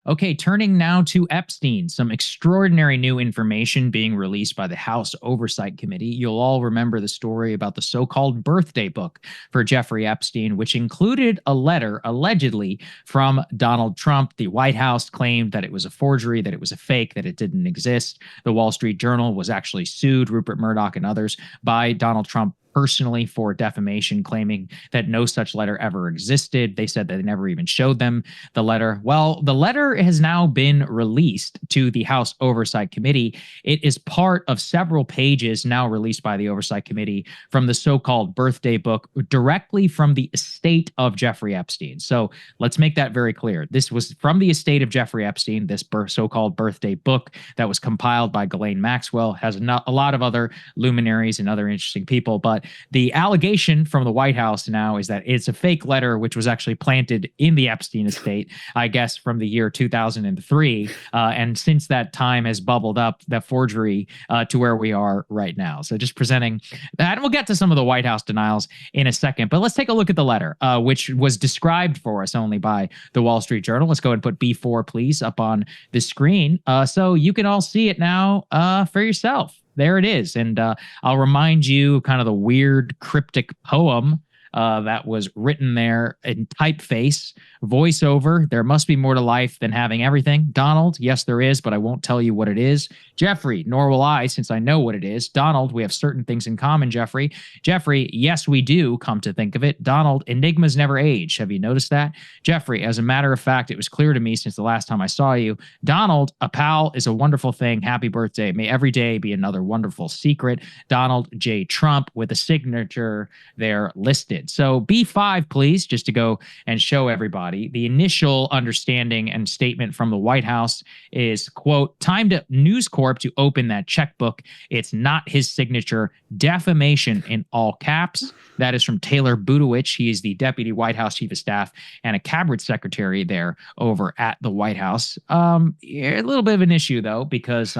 Okay, turning now to Epstein, some extraordinary new information being released by the House Oversight Committee. You'll all remember the story about the so-called birthday book for Jeffrey Epstein, which included a letter allegedly from Donald Trump. The White House claimed that it was a forgery, that it was a fake, that it didn't exist. The Wall Street Journal was actually sued, Rupert Murdoch and others, by Donald Trump personally for defamation, claiming that no such letter ever existed. They said that they never even showed them the letter. Well, the letter has now been released to the House Oversight Committee. It is part of several pages now released by the Oversight Committee from the so-called birthday book directly from the estate of Jeffrey Epstein. So let's make that very clear. This was from the estate of Jeffrey Epstein, this so-called birthday book that was compiled by Ghislaine Maxwell, has a lot of other luminaries and other interesting people, but the allegation from the White House now is that it's a fake letter, which was actually planted in the Epstein estate, I guess, from the year 2003. And since that time has bubbled up, that forgery to where we are right now. So just presenting that. And we'll get to some of the White House denials in a second. But let's take a look at the letter, which was described for us only by the Wall Street Journal. Let's go ahead and put B4, please, up on the screen so you can all see it now for yourself. There it is. And I'll remind you kind of the weird cryptic poem that was written there in typeface, voiceover. There must be more to life than having everything. Donald, yes, there is, but I won't tell you what it is. Jeffrey, nor will I, since I know what it is. Donald, we have certain things in common, Jeffrey. Jeffrey, yes, we do, come to think of it. Donald, enigmas never age. Have you noticed that? Jeffrey, as a matter of fact, it was clear to me since the last time I saw you. Donald, a pal is a wonderful thing. Happy birthday. May every day be another wonderful secret. Donald J. Trump with a signature there listed. So B5, please, just to go and show everybody. The initial understanding and statement from the White House is, quote, time to News Corp to open that checkbook. It's not his signature. Defamation in all caps. That is from Taylor Budowich. He is the Deputy White House Chief of Staff and a cabinet secretary there over at the White House. A little bit of an issue, though, because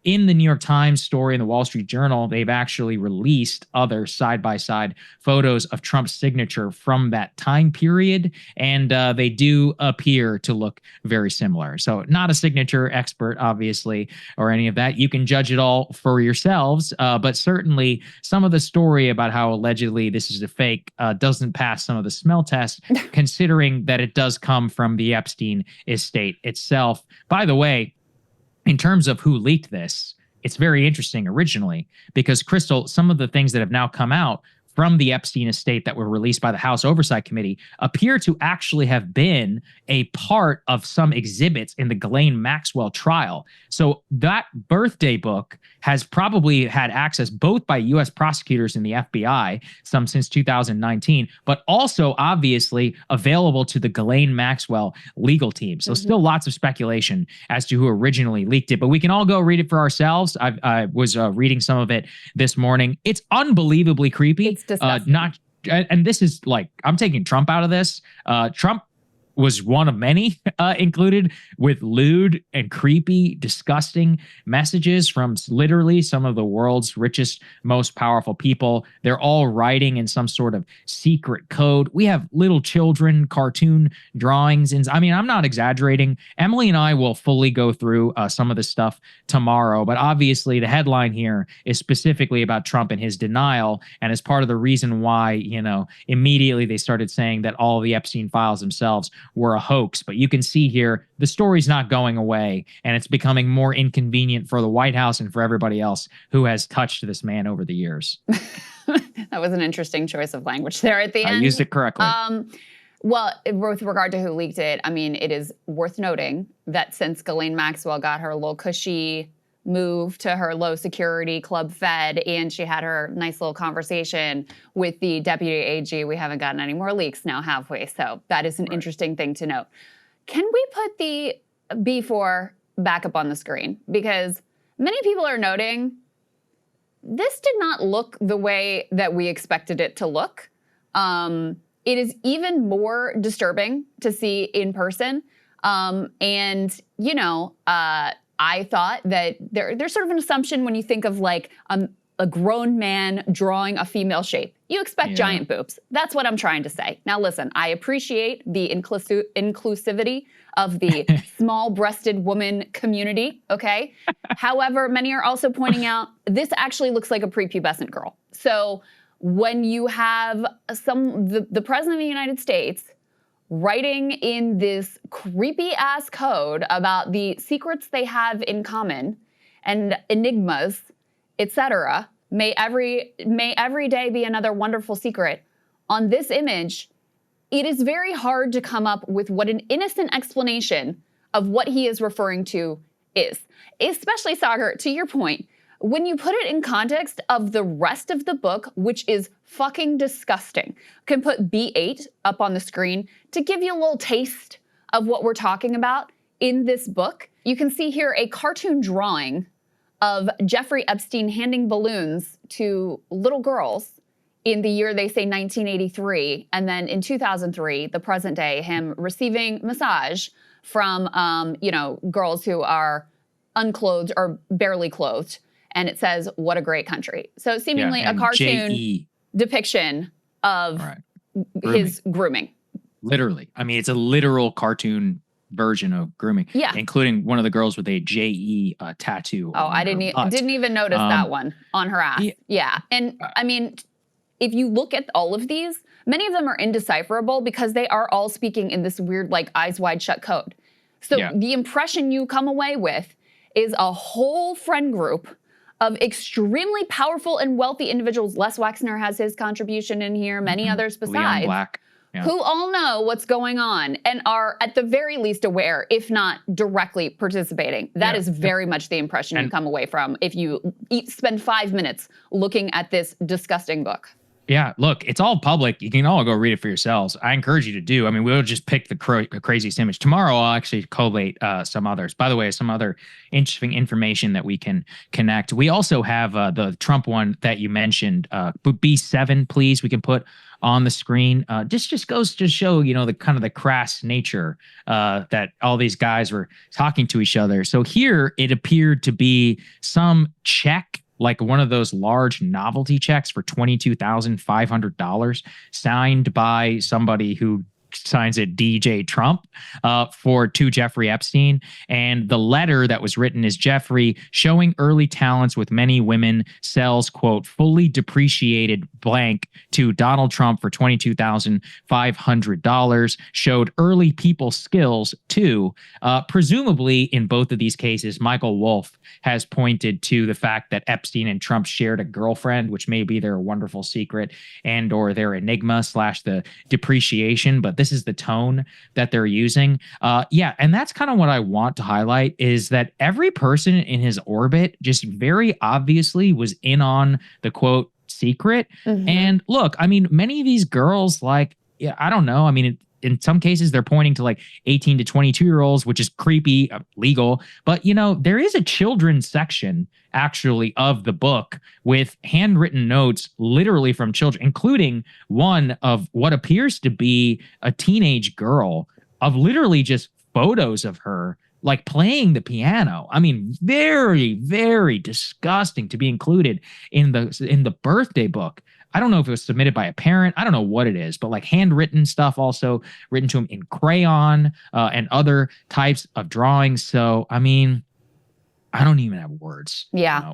in the New York Times story and the Wall Street Journal, they've actually released other side-by-side photos of Trump's signature from that time period, and they do appear to look very similar. So not a signature expert, obviously, or any of that. You can judge it all for yourselves, but certainly some of the story about how allegedly this is a fake doesn't pass some of the smell tests, considering that it does come from the Epstein estate itself. By the way, in terms of who leaked this, it's very interesting originally because, Krystal, some of the things that have now come out from the Epstein estate that were released by the House Oversight Committee appear to actually have been a part of some exhibits in the Ghislaine Maxwell trial. So that birthday book has probably had access both by U.S. prosecutors and the FBI, some since 2019, but also obviously available to the Ghislaine Maxwell legal team. So still lots of speculation as to who originally leaked it, but we can all go read it for ourselves. I was reading some of it this morning. It's unbelievably creepy. It's disgusting. And this is like, I'm taking Trump out of this. Trump was one of many included with lewd and creepy, disgusting messages from literally some of the world's richest, most powerful people. They're all writing in some sort of secret code. We have little children, cartoon drawings. And I mean, I'm not exaggerating. Emily and I will fully go through some of this stuff tomorrow. But obviously, the headline here is specifically about Trump and his denial. And as part of the reason why, immediately they started saying that all the Epstein files themselves were a hoax. But you can see here, the story's not going away, and it's becoming more inconvenient for the White House and for everybody else who has touched this man over the years. That was an interesting choice of language there at the end. I used it correctly. Well, with regard to who leaked it, I mean, it is worth noting that since Ghislaine Maxwell got her little cushy move to her low security Club Fed and she had her nice little conversation with the deputy AG, we haven't gotten any more leaks now, have we? So that is an interesting thing to note. Can we put the B4 back up on the screen? Because many people are noting this did not look the way that we expected it to look. It is even more disturbing to see in person. I thought that there's sort of an assumption when you think of like a grown man drawing a female shape. You expect giant boobs. That's what I'm trying to say. Now listen, I appreciate the inclusivity of the small-breasted woman community, okay? However, many are also pointing out this actually looks like a prepubescent girl. So when you have the president of the United States writing in this creepy-ass code about the secrets they have in common and enigmas, etc., may every day be another wonderful secret. On this image, it is very hard to come up with what an innocent explanation of what he is referring to is. Especially, Saagar, to your point, when you put it in context of the rest of the book, which is fucking disgusting. Can put B8 up on the screen to give you a little taste of what we're talking about in this book. You can see here a cartoon drawing of Jeffrey Epstein handing balloons to little girls in the year, they say 1983, and then in 2003, the present day, him receiving massage from, girls who are unclothed or barely clothed. And it says, what a great country. So seemingly a cartoon depiction of his grooming. Literally. I mean, it's a literal cartoon version of grooming. Yeah. Including one of the girls with a JE tattoo. Oh, I didn't even notice that one on her ass. Yeah. And I mean, if you look at all of these, many of them are indecipherable because they are all speaking in this weird, like, eyes wide shut code. So the impression you come away with is a whole friend group of extremely powerful and wealthy individuals. Les Wexner has his contribution in here, many others besides, who all know what's going on and are at the very least aware, if not directly participating. That is very much the impression you come away from if you spend 5 minutes looking at this disgusting book. Yeah, look, it's all public. You can all go read it for yourselves. I encourage you to do. I mean, we'll just pick the craziest image. Tomorrow, I'll actually collate some others. By the way, some other interesting information that we can connect. We also have the Trump one that you mentioned. B7, please, we can put on the screen. This just goes to show, the kind of the crass nature that all these guys were talking to each other. So here, it appeared to be some check, like one of those large novelty checks for $22,500 signed by somebody who signs it DJ Trump to Jeffrey Epstein. And the letter that was written is Jeffrey showing early talents with many women sells, quote, fully depreciated blank to Donald Trump for $22,500, showed early people skills too. Presumably in both of these cases, Michael Wolff has pointed to the fact that Epstein and Trump shared a girlfriend, which may be their wonderful secret and or their enigma / the depreciation. But this is the tone that they're using. And that's kind of what I want to highlight is that every person in his orbit just very obviously was in on the quote secret. And look, I mean, many of these girls, like, I don't know. I mean, in some cases, they're pointing to like 18 to 22-year-olds, which is creepy, legal. But, there is a children's section actually of the book with handwritten notes literally from children, including one of what appears to be a teenage girl of literally just photos of her like playing the piano. I mean, very, very disgusting to be included in the birthday book. I don't know if it was submitted by a parent. I don't know what it is, but like handwritten stuff also written to him in crayon and other types of drawings. So, I mean, I don't even have words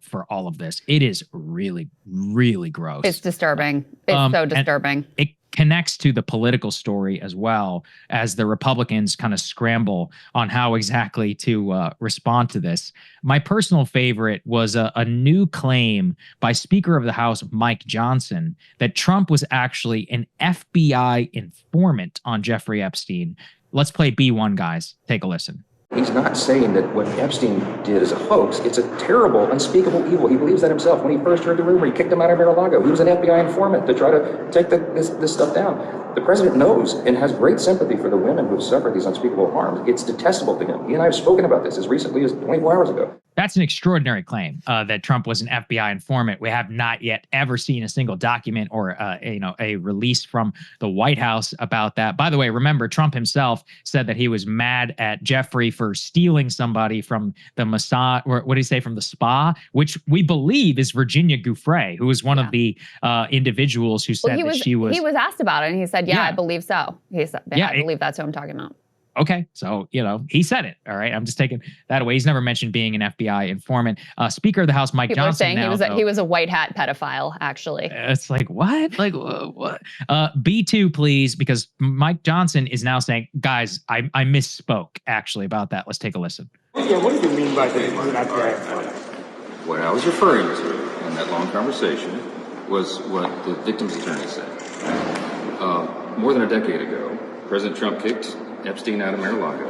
for all of this. It is really, really gross. It's disturbing. It's so disturbing. It connects to the political story as well as the Republicans kind of scramble on how exactly to respond to this. My personal favorite was a new claim by Speaker of the House Mike Johnson that Trump was actually an FBI informant on Jeffrey Epstein. Let's play B1, guys. Take a listen. He's not saying that what Epstein did is a hoax. It's a terrible, unspeakable evil. He believes that himself. When he first heard the rumor, he kicked him out of Mar-a-Lago. He was an FBI informant to try to take this stuff down. The president knows and has great sympathy for the women who have suffered these unspeakable harms. It's detestable to him. He and I have spoken about this as recently as 24 hours ago. That's an extraordinary claim that Trump was an FBI informant. We have not yet ever seen a single document or a release from the White House about that. By the way, remember Trump himself said that he was mad at Jeffrey for stealing somebody from the massage, or what did he say, from the spa, which we believe is Virginia Giuffre, who was one of the individuals who said that she was. He was asked about it, and he said, "Yeah, I believe so." He said, "I believe that's who I'm talking about." Okay, so, he said it. All right, I'm just taking that away. He's never mentioned being an FBI informant. Speaker of the House, Mike People Johnson. People are saying he was a white hat pedophile, actually. It's like, what? Like, what? B2, please, because Mike Johnson is now saying, guys, I misspoke, actually, about that. Let's take a listen. Yeah, what do you mean by that? What I was referring to in that long conversation was what the victim's attorney said. More than a decade ago, President Trump kicked Epstein out of Mar-a-Lago.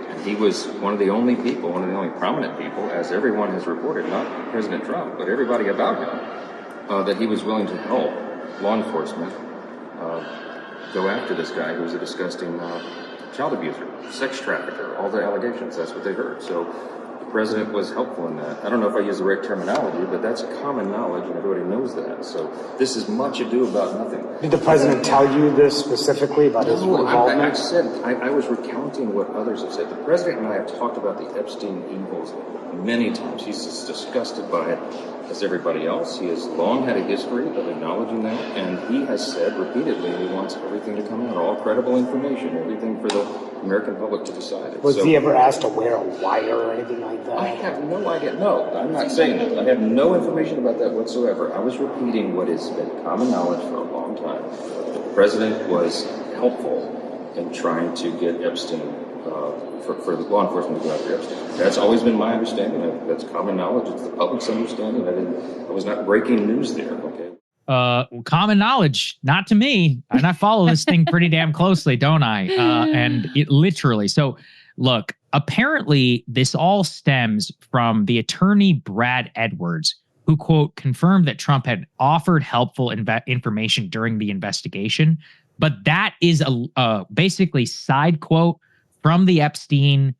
And he was one of the only prominent people, as everyone has reported, not President Trump, but everybody about him, that he was willing to help law enforcement go after this guy who was a disgusting child abuser, sex trafficker, all the allegations. That's what they heard. So the president was helpful in that. I don't know if I use the right terminology, but that's common knowledge, and everybody knows that. So this is much ado about nothing. Did the president tell you this specifically about his involvement? I was recounting what others have said. The president and I have talked about the Epstein evils many times. He's as disgusted by it as everybody else. He has long had a history of acknowledging that, and he has said repeatedly he wants everything to come out, all credible information, everything for the American public to decide. Was he ever asked to wear a wire or anything like that? I have no idea. No, I'm not saying that. I have no information about that whatsoever. I was repeating what has been common knowledge for a long time. The president was helpful in trying to get Epstein, for the law enforcement to go after Epstein. That's always been my understanding. That's common knowledge. It's the public's understanding. I was not breaking news there, okay? Common knowledge, not to me. And I follow this thing pretty damn closely, don't I? And it literally. So look, apparently this all stems from the attorney Brad Edwards, who, quote, confirmed that Trump had offered helpful information during the investigation. But that is a basically side quote from the Epstein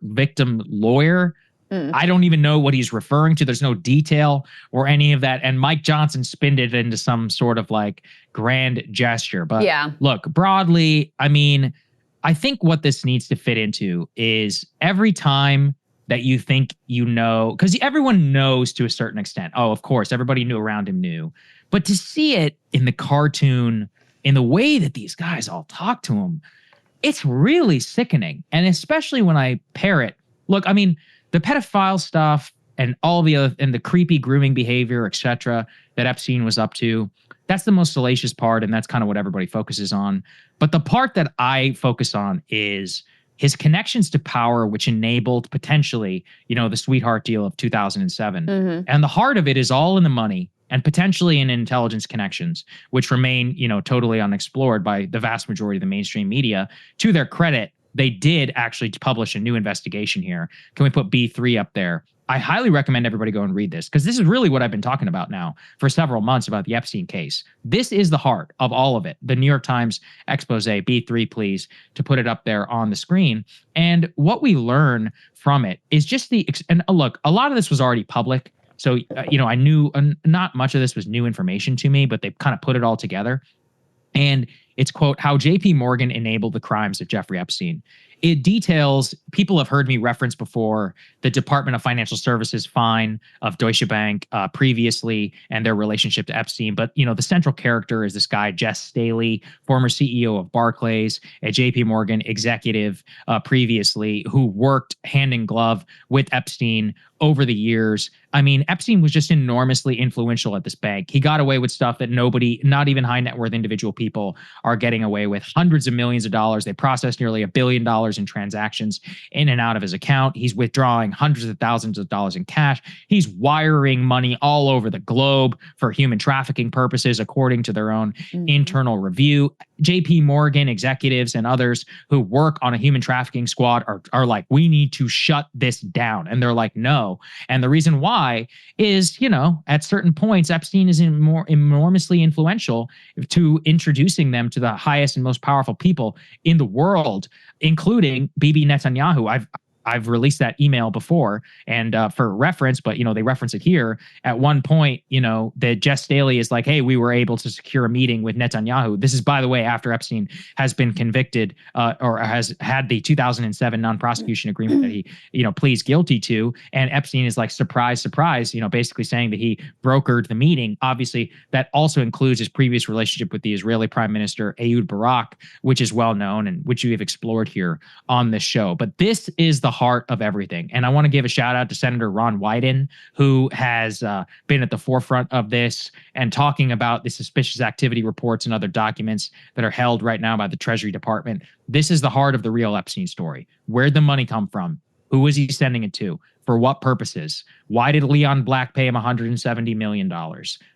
victim lawyer. I don't even know what he's referring to. There's no detail or any of that. And Mike Johnson spinned it into some sort of like grand gesture. But look, broadly, I mean, I think what this needs to fit into is every time that you think because everyone knows to a certain extent. Oh, of course, everybody knew around him knew. But to see it in the cartoon, in the way that these guys all talk to him, it's really sickening. And especially when I pair it. Look, I mean, the pedophile stuff and all the other, and the creepy grooming behavior, et cetera, that Epstein was up to, that's the most salacious part. And that's kind of what everybody focuses on. But the part that I focus on is his connections to power, which enabled potentially, the sweetheart deal of 2007. And the heart of it is all in the money and potentially in intelligence connections, which remain, totally unexplored by the vast majority of the mainstream media. To their credit, they did actually publish a new investigation here. Can we put B3 up there? I highly recommend everybody go and read this, because this is really what I've been talking about now for several months about the Epstein case. This is the heart of all of it. The New York Times expose, B3, please, to put it up there on the screen. And what we learn from it is just and look, a lot of this was already public. So, I knew not much of this was new information to me, but they kind of put it all together. And it's, quote, how JP Morgan enabled the crimes of Jeffrey Epstein. It details, people have heard me reference before, the Department of Financial Services fine of Deutsche Bank previously and their relationship to Epstein. But, the central character is this guy, Jess Staley, former CEO of Barclays, a JP Morgan executive previously, who worked hand in glove with Epstein over the years. I mean, Epstein was just enormously influential at this bank. He got away with stuff that nobody, not even high net worth individual people, are getting away with. Hundreds of millions of dollars. They processed nearly $1 billion in transactions in and out of his account. He's withdrawing hundreds of thousands of dollars in cash. He's wiring money all over the globe for human trafficking purposes, according to their own internal review. JP Morgan executives and others who work on a human trafficking squad are like, we need to shut this down. And they're like, no. And the reason why is, at certain points, Epstein is enormously influential to introducing them to the highest and most powerful people in the world, including Bibi Netanyahu. I've released that email before, and for reference, but they reference it here. At one point, that Jess Staley is like, "Hey, we were able to secure a meeting with Netanyahu." This is, by the way, after Epstein has been convicted or has had the 2007 non-prosecution agreement that he, pleads guilty to, and Epstein is like, surprise, surprise, basically saying that he brokered the meeting. Obviously, that also includes his previous relationship with the Israeli Prime Minister Ehud Barak, which is well known and which we have explored here on this show. But this is the heart of everything. And I want to give a shout out to Senator Ron Wyden, who has been at the forefront of this and talking about the suspicious activity reports and other documents that are held right now by the Treasury Department. This is the heart of the real Epstein story. Where'd the money come from? Who was he sending it to? For what purposes? Why did Leon Black pay him $170 million?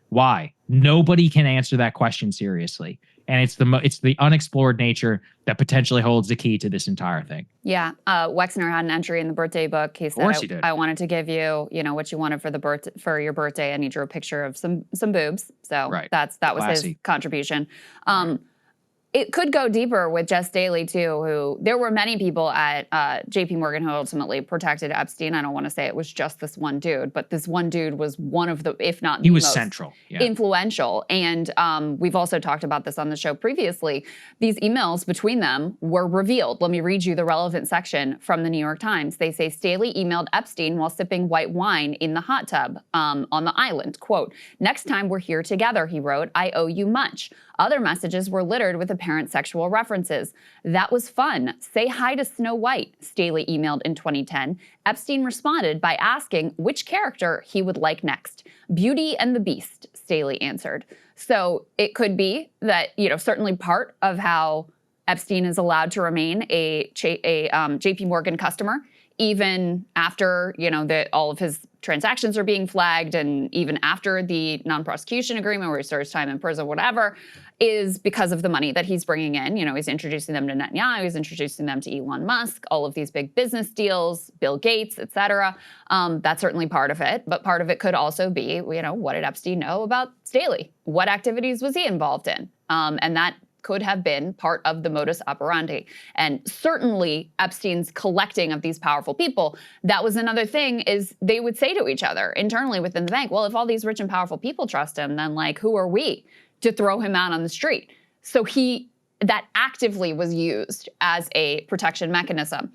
Why? Nobody can answer that question seriously. And it's the unexplored nature that potentially holds the key to this entire thing. Yeah. Wexner had an entry in the birthday book. He said, I wanted to give you, what you wanted for your birthday. And he drew a picture of some boobs. So that was his contribution. It could go deeper with Jess Staley, too, who there were many people at JP Morgan who ultimately protected Epstein. I don't want to say it was just this one dude, but this one dude was one of the, if not the most central, influential. And we've also talked about this on the show previously. These emails between them were revealed. Let me read you the relevant section from the New York Times. They say Staley emailed Epstein while sipping white wine in the hot tub on the island. Quote, "Next time we're here together," he wrote, "I owe you much." Other messages were littered with apparent sexual references. "That was fun. Say hi to Snow White," Staley emailed in 2010. Epstein responded by asking which character he would like next. "Beauty and the Beast," Staley answered. So it could be that, certainly part of how Epstein is allowed to remain a JP Morgan customer, even after, that all of his transactions are being flagged, and even after the non-prosecution agreement where he serves time in prison, whatever, is because of the money that he's bringing in. He's introducing them to Netanyahu, he's introducing them to Elon Musk, all of these big business deals, Bill Gates, et cetera. That's certainly part of it. But part of it could also be, what did Epstein know about Staley? What activities was he involved in? And that could have been part of the modus operandi. And certainly Epstein's collecting of these powerful people, that was another thing, is they would say to each other internally within the bank, well, if all these rich and powerful people trust him, then who are we to throw him out on the street? So that actively was used as a protection mechanism.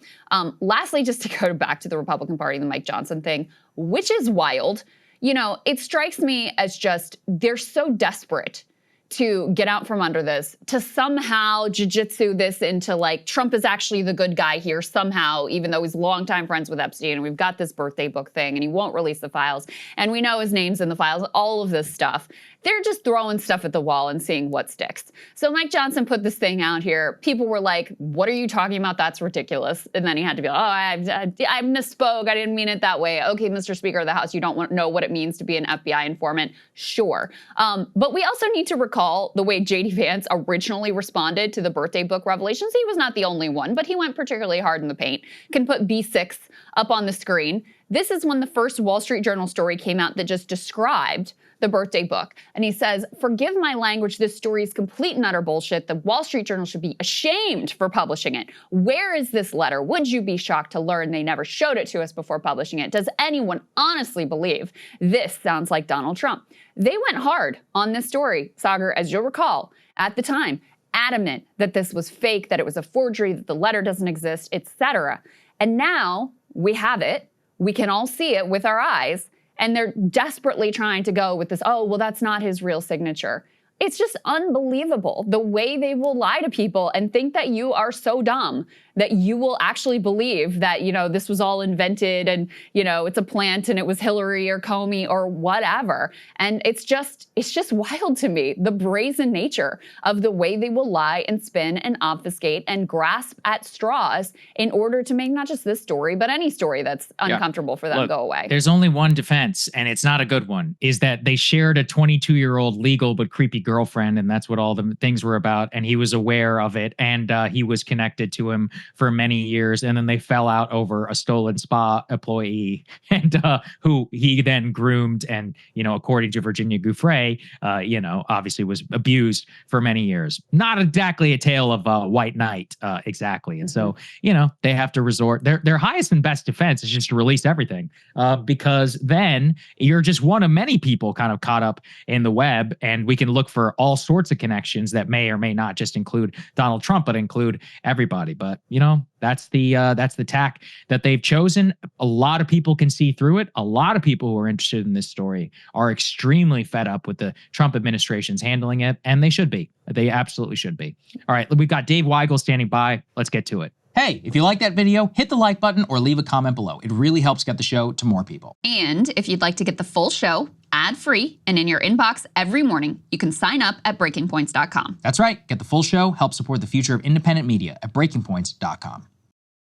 Lastly, just to go back to the Republican Party, the Mike Johnson thing, which is wild. It strikes me as just, they're so desperate to get out from under this, to somehow jiu-jitsu this into Trump is actually the good guy here somehow, even though he's longtime friends with Epstein, and we've got this birthday book thing, and he won't release the files, and we know his name's in the files, all of this stuff. They're just throwing stuff at the wall and seeing what sticks. So Mike Johnson put this thing out here. People were like, what are you talking about? That's ridiculous. And then he had to be like, I misspoke. I didn't mean it that way. Okay, Mr. Speaker of the House, you don't know what it means to be an FBI informant. Sure. But we also need to recall the way J.D. Vance originally responded to the birthday book revelations. He was not the only one, but he went particularly hard in the paint. Can put B6 up on the screen. This is when the first Wall Street Journal story came out that just described the birthday book. And he says, "Forgive my language, this story is complete and utter bullshit. The Wall Street Journal should be ashamed for publishing it. Where is this letter? Would you be shocked to learn they never showed it to us before publishing it? Does anyone honestly believe this sounds like Donald Trump?" They went hard on this story, Saagar, as you'll recall, at the time, adamant that this was fake, that it was a forgery, that the letter doesn't exist, etc. And now we have it. We can all see it with our eyes. And they're desperately trying to go with this, oh, well, that's not his real signature. It's just unbelievable the way they will lie to people and think that you are so dumb that you will actually believe that, this was all invented and, it's a plant and it was Hillary or Comey or whatever. And it's just wild to me, the brazen nature of the way they will lie and spin and obfuscate and grasp at straws in order to make not just this story, but any story that's uncomfortable for them go away. There's only one defense, and it's not a good one, is that they shared a 22-year-old legal but creepy girlfriend, and that's what all the things were about. And he was aware of it, and he was connected to him for many years, and then they fell out over a stolen spa employee, and who he then groomed, and according to Virginia Giuffre, obviously was abused for many years. Not exactly a tale of white knight, exactly. And so they have to resort. Their highest and best defense is just to release everything, because then you're just one of many people kind of caught up in the web, and we can look for all sorts of connections that may or may not just include Donald Trump, but include everybody. But that's the tack that they've chosen. A lot of people can see through it. A lot of people who are interested in this story are extremely fed up with the Trump administration's handling it, and they should be. They absolutely should be. All right, we've got Dave Weigel standing by. Let's get to it. Hey, if you like that video, hit the like button or leave a comment below. It really helps get the show to more people. And if you'd like to get the full show ad-free and in your inbox every morning, you can sign up at breakingpoints.com. That's right. Get the full show, help support the future of independent media at breakingpoints.com.